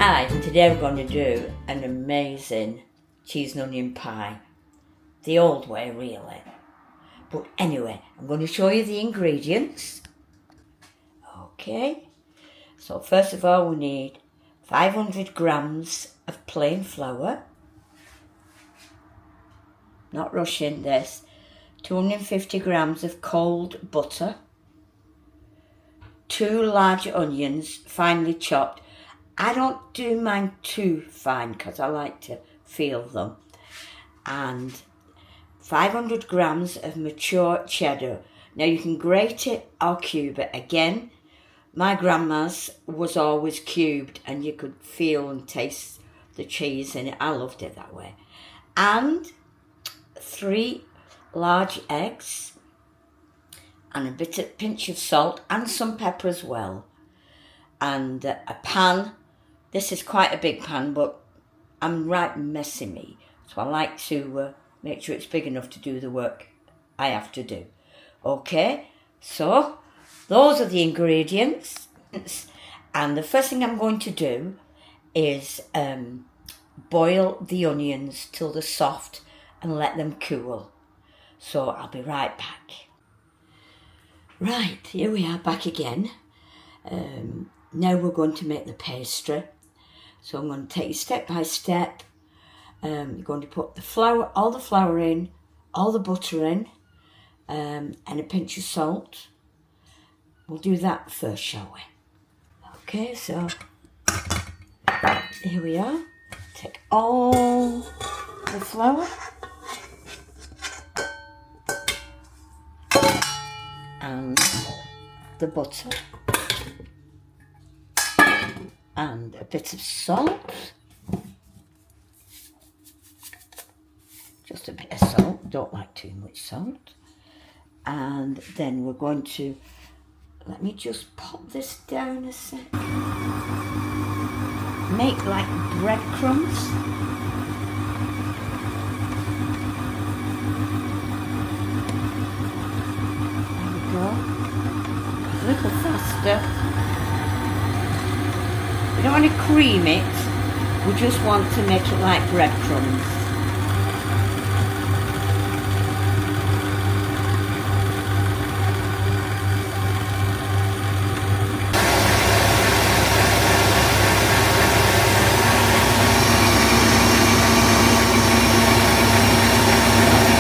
Hi, today we're going to do an amazing cheese and onion pie. The old way, really. But anyway, I'm going to show you the ingredients. Okay, so first of all we need 500 grams of plain flour. Not rushing this. 250 grams of cold butter. 2 large onions, finely chopped. I don't do mine too fine because I like to feel them. And 500 grams of mature cheddar. Now you can grate it or cube it. Again, my grandma's was always cubed and you could feel and taste the cheese in it. I loved it that way. And 3 large eggs and a pinch of salt and some pepper as well. And a pan. This is quite a big pan, but I'm right messy me. So I like to make sure it's big enough to do the work I have to do. Okay, so those are the ingredients. And the first thing I'm going to do is boil the onions till they're soft and let them cool. So I'll be right back. Right, here we are back again. Now we're going to make the pastry. So I'm going to take you step by step. You're going to put the flour, all the flour in, all the butter in, and a pinch of salt. We'll do that first, shall we? Okay, so here we are. Take all the flour and the butter and a bit of salt, just a bit of salt, don't like too much salt. And then we're going to, let me just pop this down a sec, make like breadcrumbs. There we go, a little faster. We don't want to cream it, we just want to make it like breadcrumbs.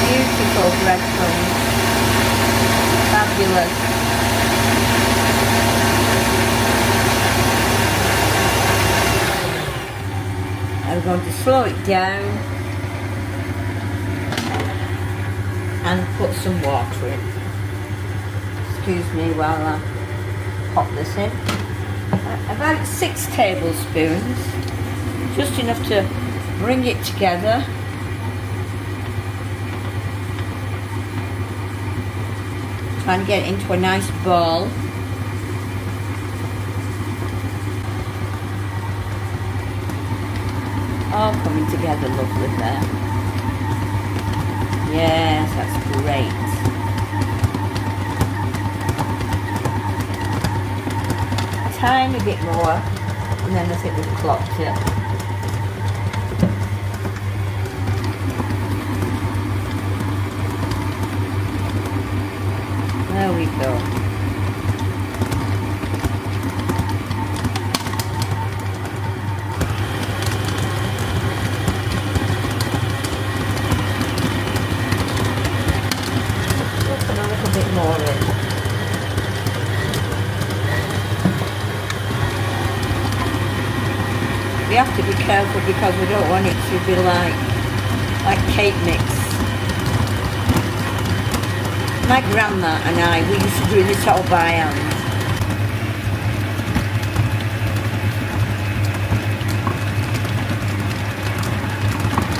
Beautiful breadcrumbs, fabulous. I'm going to slow it down and put some water in. Excuse me while I pop this in. About 6 tablespoons, just enough to bring it together. Trying to get it into a nice ball. All coming together lovely there. Yes, that's great. A tiny bit more, and then I think we've clocked it. There we go. More in. We have to be careful because we don't want it to be like cake mix. My grandma and I, we used to do this all by hand.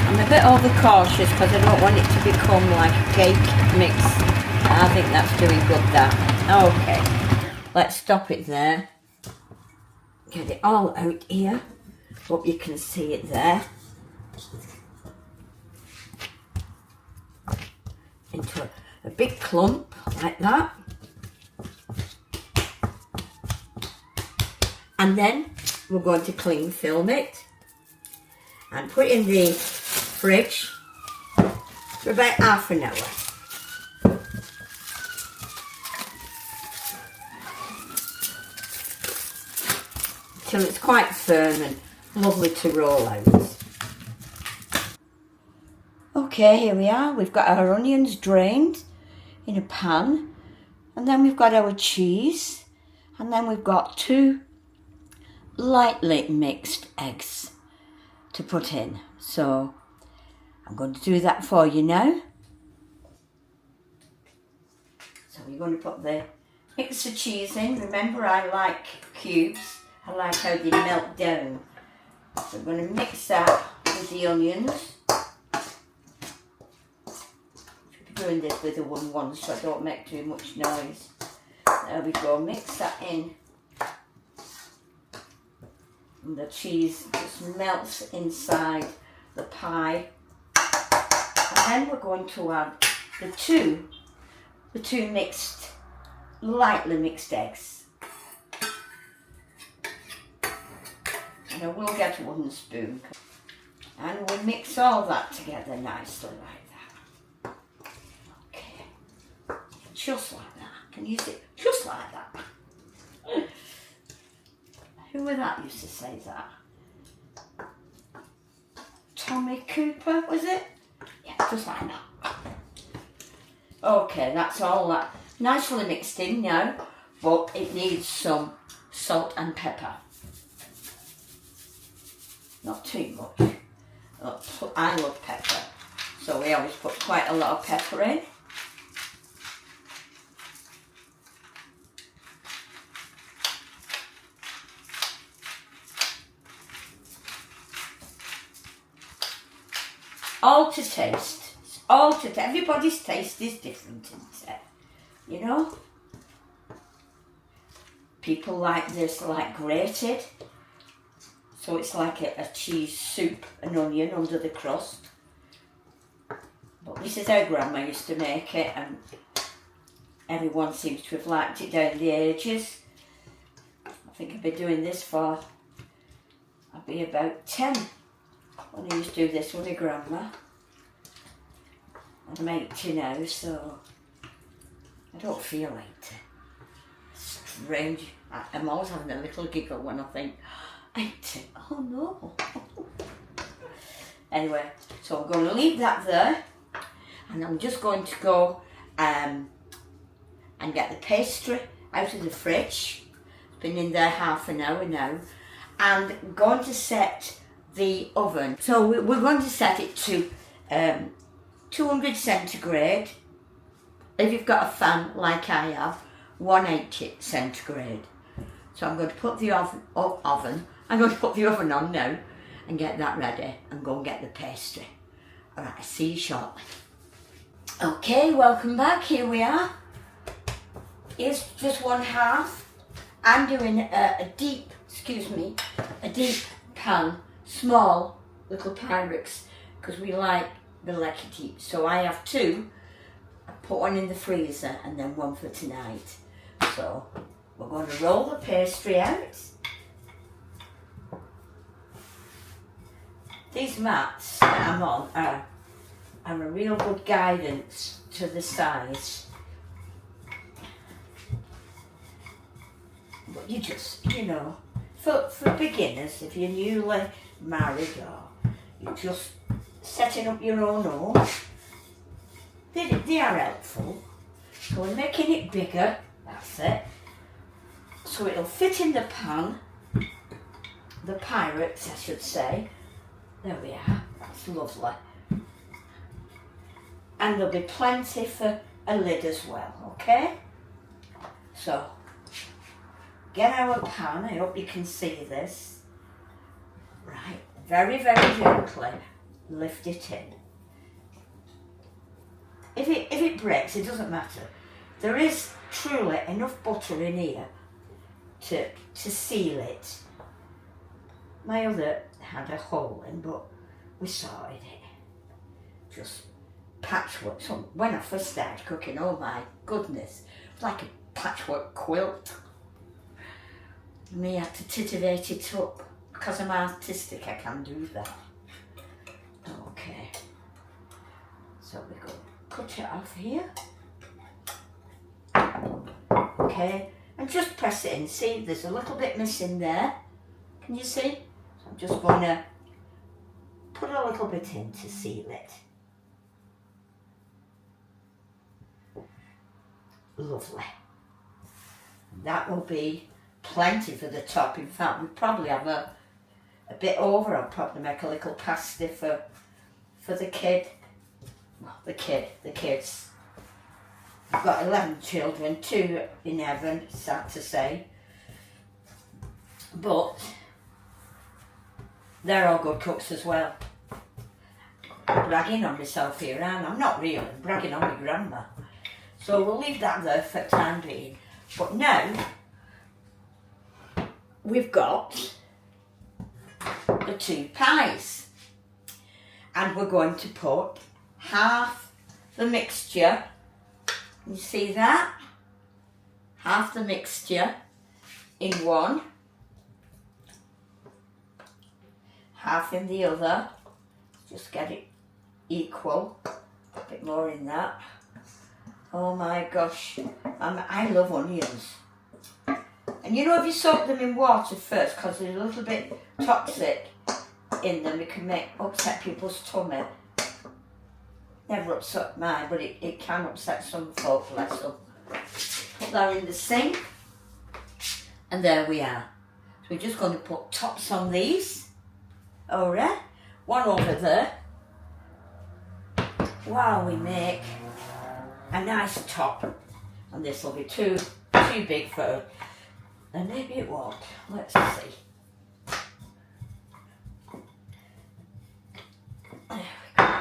I'm a bit overcautious because I don't want it to become like a cake mix. I think that's doing good, that. Okay, let's stop it there. Get it all out here. Hope you can see it there. Into a big clump like that. And then we're going to cling film it and put it in the fridge for about half an hour. Till it's quite firm and lovely to roll out. Okay, here we are. We've got our onions drained in a pan, and then we've got our cheese, and then we've got 2 lightly mixed eggs to put in. So I'm going to do that for you now. So we're going to mix the cheese in. Remember, I like cubes. I like how they melt down. So we're going to mix that with the onions. Doing this with the one so I don't make too much noise. There we go, mix that in. And the cheese just melts inside the pie. And then we're going to add the two lightly mixed eggs. And I will get a wooden spoon. And we'll mix all that together nicely like that. Just like that. Can you see? Just like that. Who was that used to say that? Tommy Cooper, was it? Yeah, just like that. Okay, that's all that nicely mixed in now, but it needs some salt and pepper. Not too much. I love pepper, so we always put quite a lot of pepper in. All to taste. Everybody's taste is different, isn't it? You know? People like this, like grated. So it's like a cheese soup, an onion under the crust. But this is how Grandma used to make it, and everyone seems to have liked it down the ages. I think I've been doing this for, I'll be about 10. When I used to do this with my Grandma. I'm 80 now, so I don't feel 80. Strange. I'm always having a little giggle when I think, 80, oh no. Anyway, so I'm going to leave that there, and I'm just going to go and get the pastry out of the fridge. It's been in there half an hour now, and I'm going to set the oven. So we're going to set it to 200 centigrade. If you've got a fan like I have, 180 centigrade. So I'm going to put the I'm going to put the oven on now and get that ready and go and get the pastry. Alright, I'll see you shortly. Okay, welcome back. Here we are. Here's just one half. I'm doing a deep pan, small little Pyrex, because we like the lecky deep. So I have 2. I put one in the freezer and then one for tonight. So we're going to roll the pastry out. These mats that I'm on are a real good guidance to the size. But you just, you know, for beginners, if you're newly married or you're just setting up your own home, they are helpful. So we're making it bigger, that's it. So it'll fit in the pan, the Pyrex I should say. There we are, that's lovely. And there'll be plenty for a lid as well, okay? So, get our pan, I hope you can see this. Right, very, very gently lift it in. If it breaks, it doesn't matter. There is truly enough butter in here to seal it. My other had a hole in, but we sorted it. Just patchwork. So when I first started cooking, oh my goodness, it was like a patchwork quilt. Me have to titivate it up. Because I'm artistic, I can do that. Okay. So we go cut it off here. Okay. And just press it in. See, there's a little bit missing there. Can you see? So I'm just going to put a little bit in to seal it. Lovely. That will be plenty for the top. In fact, we probably have a bit over. I'll probably make a little pasty for the kid. Well, the kids. I've got 11 children, 2 in heaven, sad to say. But they're all good cooks as well. I'm bragging on myself here, and I'm not really bragging on my grandma. So we'll leave that there for the time being. But now, we've got the 2 pies. And we're going to put half the mixture. You see that? Half the mixture in one. Half in the other. Just get it equal. A bit more in that. Oh my gosh, I love onions. And you know, if you soak them in water first, because they're a little bit toxic in them, it can upset people's tummy. Never upset mine, but it can upset some folk, bless them. Put that in the sink, and there we are. So we're just going to put tops on these. Alright, one over there. While we make a nice top, and this will be too big for her, and maybe it won't. Let's see. There we go.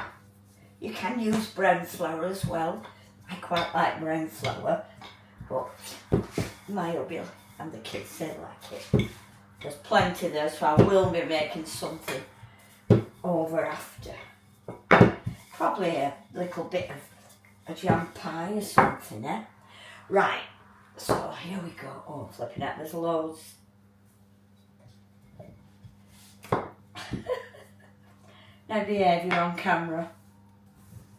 You can use brown flour as well. I quite like brown flour, but my hubby and the kids say like it. There's plenty there, so I will be making something over after. Probably a little bit of a jam pie or something, eh? Right, so here we go. Oh, flipping out, there's loads. Now behave, you're on camera.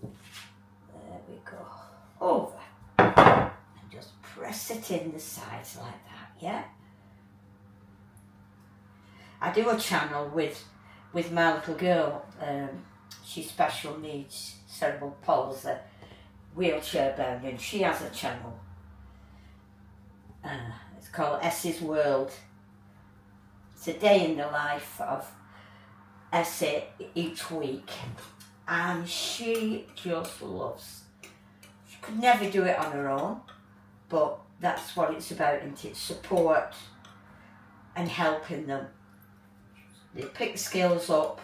There we go. Over. And just press it in the sides like that, yeah? I do a channel with my little girl. She's special needs, cerebral palsy, wheelchair bound, and she has a channel. It's called Essie's World. It's a day in the life of Essie each week, and she just loves. She could never do it on her own, but that's what it's about, isn't it? Support and helping them. They pick skills up.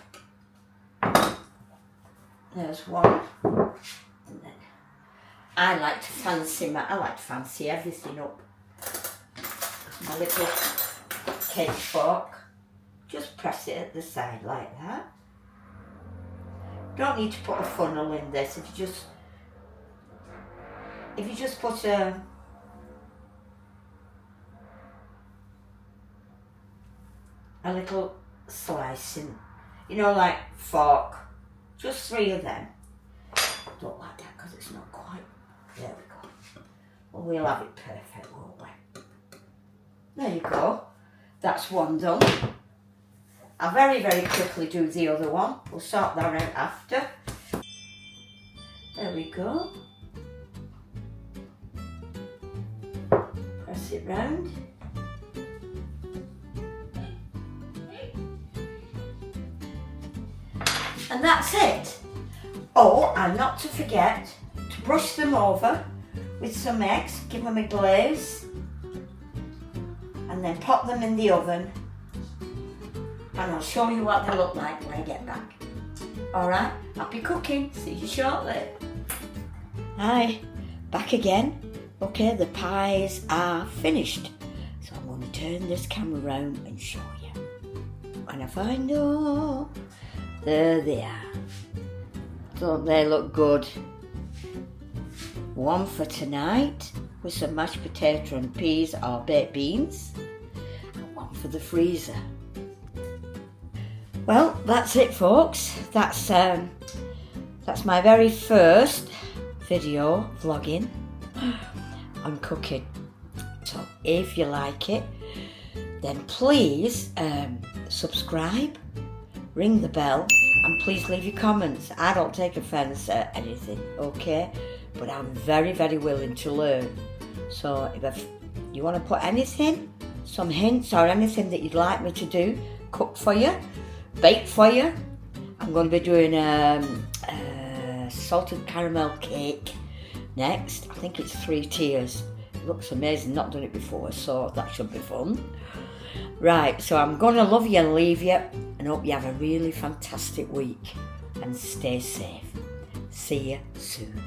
There's one. And then I like to fancy everything up. My little cake fork. Just press it at the side like that. Don't need to put a funnel in this. If you just put a little slice in, you know, like fork. Just 3 of them. Don't like that because it's not quite. There we go. Well, we'll have it perfect, won't we? There you go. That's one done. I'll very, very quickly do the other one. We'll sort that out after. There we go. Press it round. And that's it. Oh, and not to forget to brush them over with some eggs, give them a glaze, and then pop them in the oven. And I'll show you what they look like when I get back. Alright, happy cooking. See you shortly. Hi, back again. Okay, the pies are finished. So I'm going to turn this camera around and show you. And if I know, there they are. Don't they look good? One for tonight with some mashed potato and peas or baked beans. And one not for the freezer. Well, that's it, folks. That's my very first video vlogging on cooking. So if you like it, then please subscribe, ring the bell, and please leave your comments. I don't take offence at anything, okay? But I'm very, very willing to learn. So if you want to put anything, some hints or anything that you'd like me to do, cook for you, bake for you. I'm going to be doing a salted caramel cake next. I think it's 3 tiers. It looks amazing, not done it before, so that should be fun. Right, so I'm going to love you and leave you, and hope you have a really fantastic week, and stay safe. See you soon.